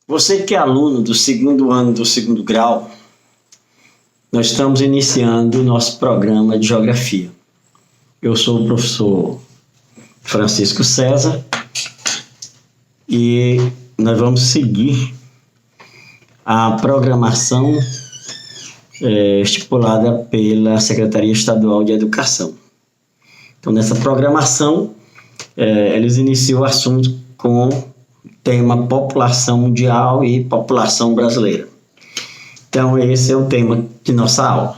Você que é aluno do segundo ano do segundo grau, nós estamos iniciando o nosso programa de Geografia. Eu sou o professor Francisco César e nós vamos seguir a programação estipulada pela Secretaria Estadual de Educação. Então, nessa programação, eles iniciam o assunto com o tema população mundial e população brasileira. Então, esse é o tema de nossa aula.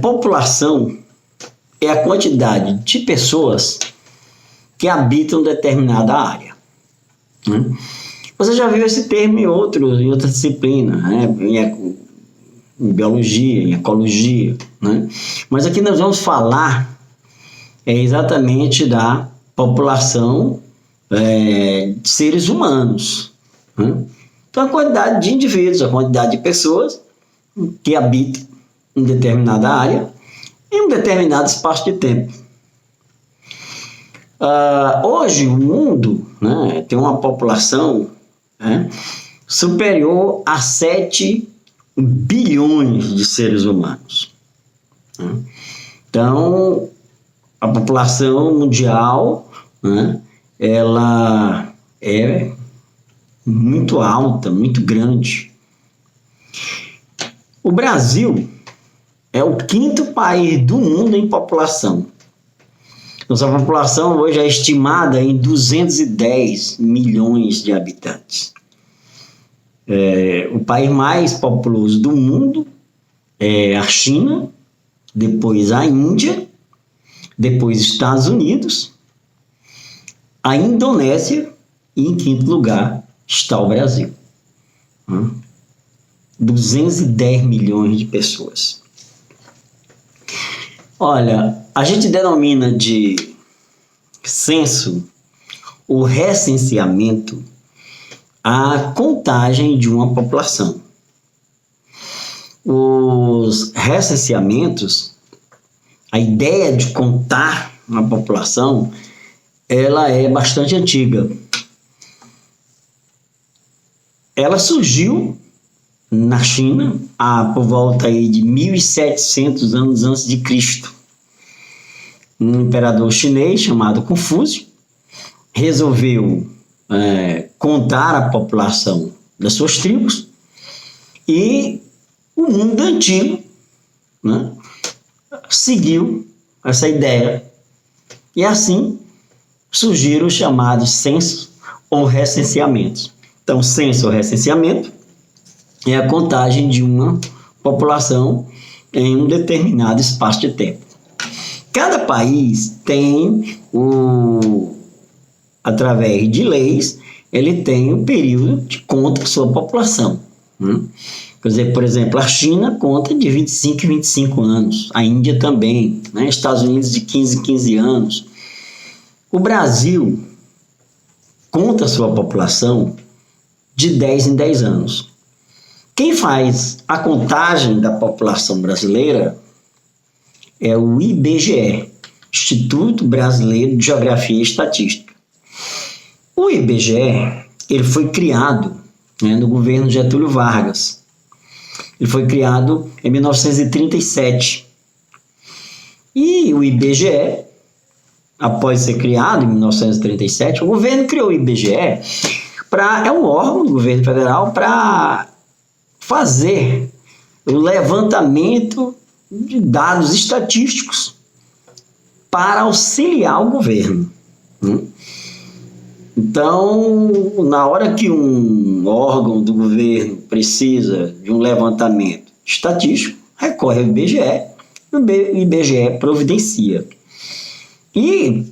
População é a quantidade de pessoas que habitam determinada área, né? Você já viu esse termo em outra disciplina, né? Em biologia, em ecologia, né? Mas aqui nós vamos falar exatamente da população de seres humanos, né? Então, a quantidade de indivíduos, a quantidade de pessoas que habitam em determinada área, em um determinado espaço de tempo. Hoje, o mundo, né, tem uma população superior a 7 bilhões de seres humanos. Né? Então, a população mundial, né, ela é muito alta, muito grande. O Brasil é o 5º país do mundo em população. Nossa população hoje é estimada em 210 milhões de habitantes. O país mais populoso do mundo é a China, depois a Índia, depois Estados Unidos, a Indonésia e, em 5º lugar, está o Brasil. 210 milhões de pessoas. Olha, a gente denomina de censo o recenseamento a contagem de uma população. Os recenseamentos, a ideia de contar uma população, ela é bastante antiga. Ela surgiu na China por volta aí de 1700 anos antes de Cristo. Um imperador chinês chamado Confúcio resolveu contar a população das suas tribos, e o mundo antigo, né, seguiu essa ideia, e assim surgiram os chamados censos ou recenseamentos. Então, censo ou recenseamento é a contagem de uma população em um determinado espaço de tempo. Cada país tem, através de leis, ele tem um período de conta de sua população, né? Quer dizer, por exemplo, a China conta de 25 em 25 anos, a Índia também, né? Estados Unidos de 15 em 15 anos. O Brasil conta a sua população de 10 em 10 anos. Quem faz a contagem da população brasileira é o IBGE, Instituto Brasileiro de Geografia e Estatística. O IBGE, ele foi criado, né, no governo Getúlio Vargas. Ele foi criado em 1937. E o IBGE, após ser criado em 1937, o governo criou o IBGE é um órgão do governo federal para fazer o levantamento de dados estatísticos para auxiliar o governo, né? Então, na hora que um órgão do governo precisa de um levantamento estatístico, recorre ao IBGE, e o IBGE providencia. E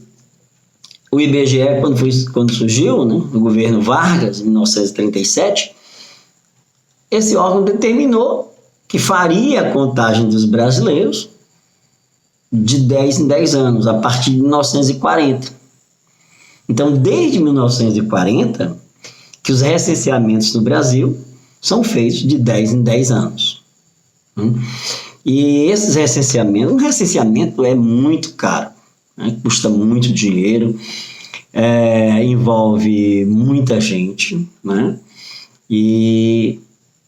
o IBGE, quando surgiu, né, no governo Vargas, em 1937, esse órgão determinou que faria a contagem dos brasileiros de 10 em 10 anos, a partir de 1940. Então, desde 1940, que os recenseamentos no Brasil são feitos de 10 em 10 anos. E esses recenseamentos, um recenseamento é muito caro, né? Custa muito dinheiro. envolve muita gente, né? E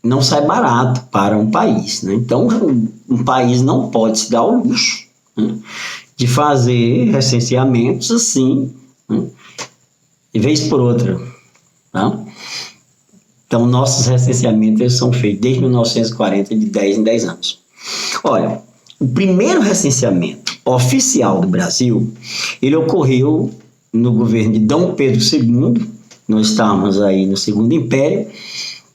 não sai barato para um país, né? Então, um país não pode se dar ao luxo, né, de fazer recenseamentos assim, né, de vez por outra, tá? Então, nossos recenseamentos eles são feitos desde 1940, de 10 em 10 anos. Olha, o primeiro recenseamento oficial do Brasil, ele ocorreu no governo de Dom Pedro II, nós estávamos aí no Segundo Império,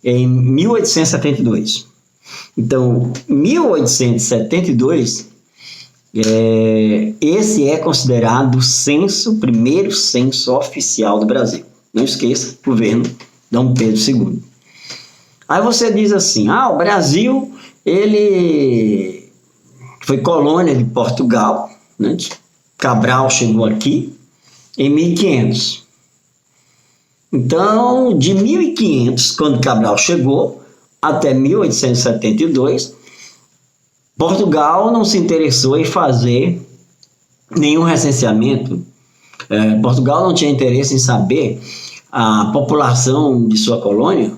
em 1872. Então, 1872, esse é considerado o primeiro censo oficial do Brasil. Não esqueça, governo Dom Pedro II. Aí você diz assim, o Brasil, ele foi colônia de Portugal, né? Cabral chegou aqui em 1500. Então, de 1500, quando Cabral chegou, até 1872, Portugal não se interessou em fazer nenhum recenseamento. Portugal não tinha interesse em saber a população de sua colônia.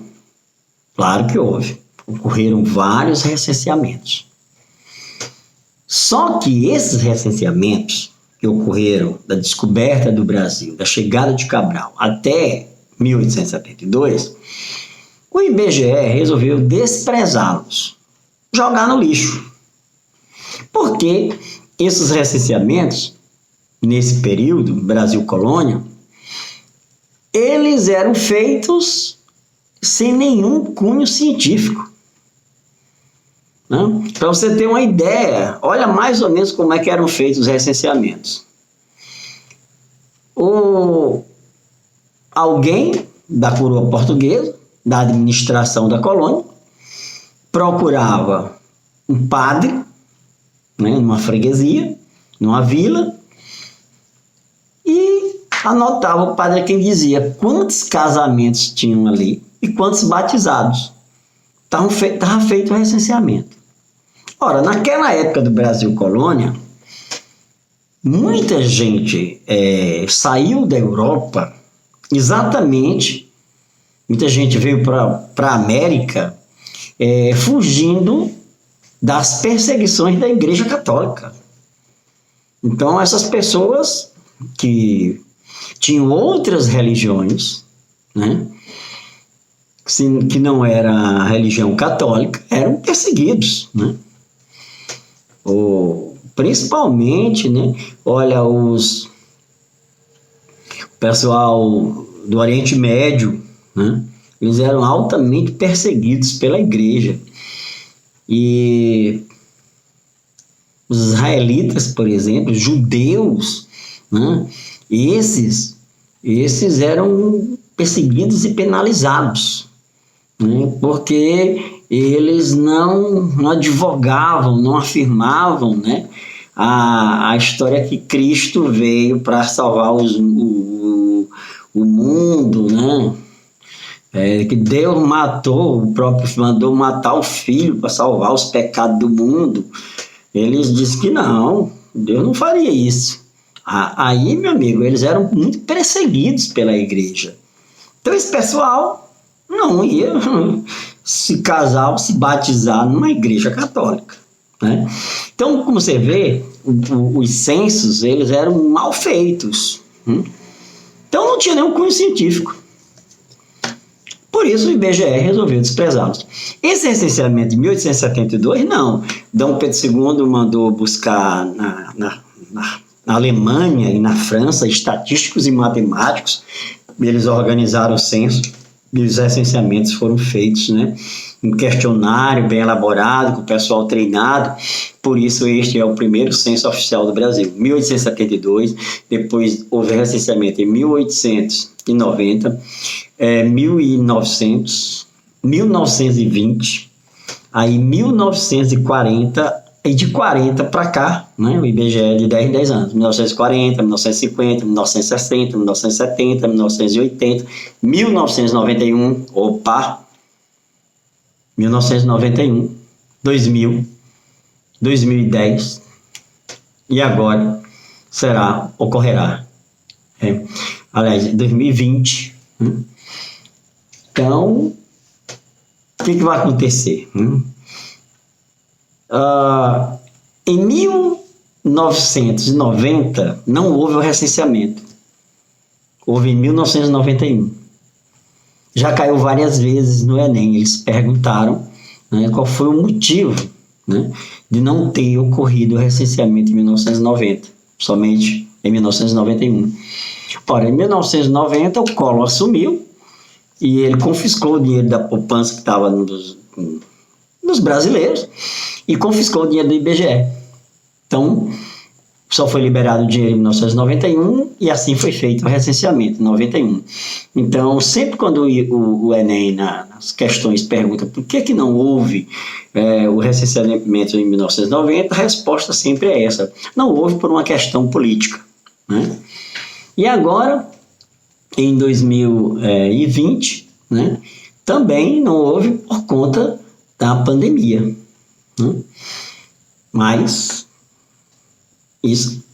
Claro que houve. Ocorreram vários recenseamentos. Só que esses recenseamentos que ocorreram da descoberta do Brasil, da chegada de Cabral até 1872, o IBGE resolveu desprezá-los, jogar no lixo. Porque esses recenseamentos, nesse período, Brasil Colônia, eles eram feitos sem nenhum cunho científico. Né? Para você ter uma ideia, olha mais ou menos como é que eram feitos os recenseamentos. Alguém da coroa portuguesa, da administração da colônia, procurava um padre, né, numa freguesia, numa vila, e anotava o padre quem dizia quantos casamentos tinham ali e quantos batizados. Estava feito o recenseamento. Ora, naquela época do Brasil Colônia, muita gente saiu da Europa exatamente, muita gente veio para a América fugindo das perseguições da Igreja Católica. Então, essas pessoas que tinham outras religiões, né, que não era a religião católica, eram perseguidos, né? Principalmente, né, olha, o pessoal do Oriente Médio, né, eles eram altamente perseguidos pela igreja. E os israelitas, por exemplo, judeus, né, esses eram perseguidos e penalizados, né, porque eles não advogavam, não afirmavam, né, a história que Cristo veio para salvar o mundo, né? Que Deus o próprio mandou matar o Filho para salvar os pecados do mundo. Eles dizem que não, Deus não faria isso. Aí, meu amigo, eles eram muito perseguidos pela igreja. Então esse pessoal não ia se casar ou se batizar numa igreja católica, né? Então, como você vê, os censos, eles eram mal feitos. Então, não tinha nenhum cunho científico. Por isso, o IBGE resolveu desprezá-los. Esse recenseamento de 1872, não. Dom Pedro II mandou buscar na Alemanha e na França estatísticos e matemáticos. Eles organizaram o censo e os recenseamentos foram feitos, né? Um questionário bem elaborado, com o pessoal treinado. Por isso, este é o primeiro censo oficial do Brasil. 1872, depois houve recenseamento em 1890, 1900, 1920, aí 1940, e de 40 para cá, né, o IBGE é de 10 em 10 anos, 1940, 1950, 1960, 1970, 1980, 1991, 1991, 2000, 2010, e agora ocorrerá aliás, 2020. Então, o que vai acontecer? Em 1990, não houve o recenseamento. Houve em 1991. Já caiu várias vezes no Enem. Eles perguntaram, né, qual foi o motivo, né, de não ter ocorrido o recenseamento em 1990, somente em 1991. Ora, em 1990, o Collor assumiu e ele confiscou o dinheiro da poupança que estava nos brasileiros e confiscou o dinheiro do IBGE. Então, só foi liberado o dinheiro em 1991 e assim foi feito o recenseamento, em 91. Então, sempre quando o Enem, nas questões, pergunta por que não houve o recenseamento em 1990, a resposta sempre é essa: não houve por uma questão política, né? E agora, em 2020, né, também não houve por conta da pandemia, né? Mas isso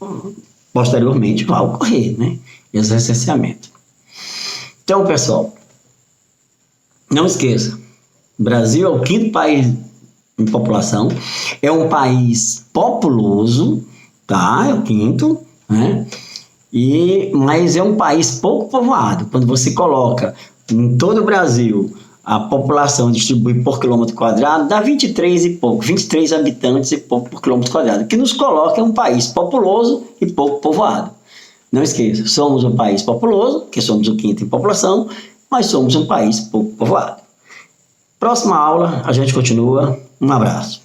posteriormente vai ocorrer, né? Esse recenseamento. Então, pessoal, não esqueça, o Brasil é o 5º país em população, é um país populoso, tá? É o 5º, né? Mas é um país pouco povoado. Quando você coloca em todo o Brasil a população distribuída por quilômetro quadrado, dá 23 habitantes e pouco por quilômetro quadrado, que nos coloca em um país populoso e pouco povoado. Não esqueça, somos um país populoso, que somos o 5º em população, mas somos um país pouco povoado. Próxima aula, a gente continua. Um abraço.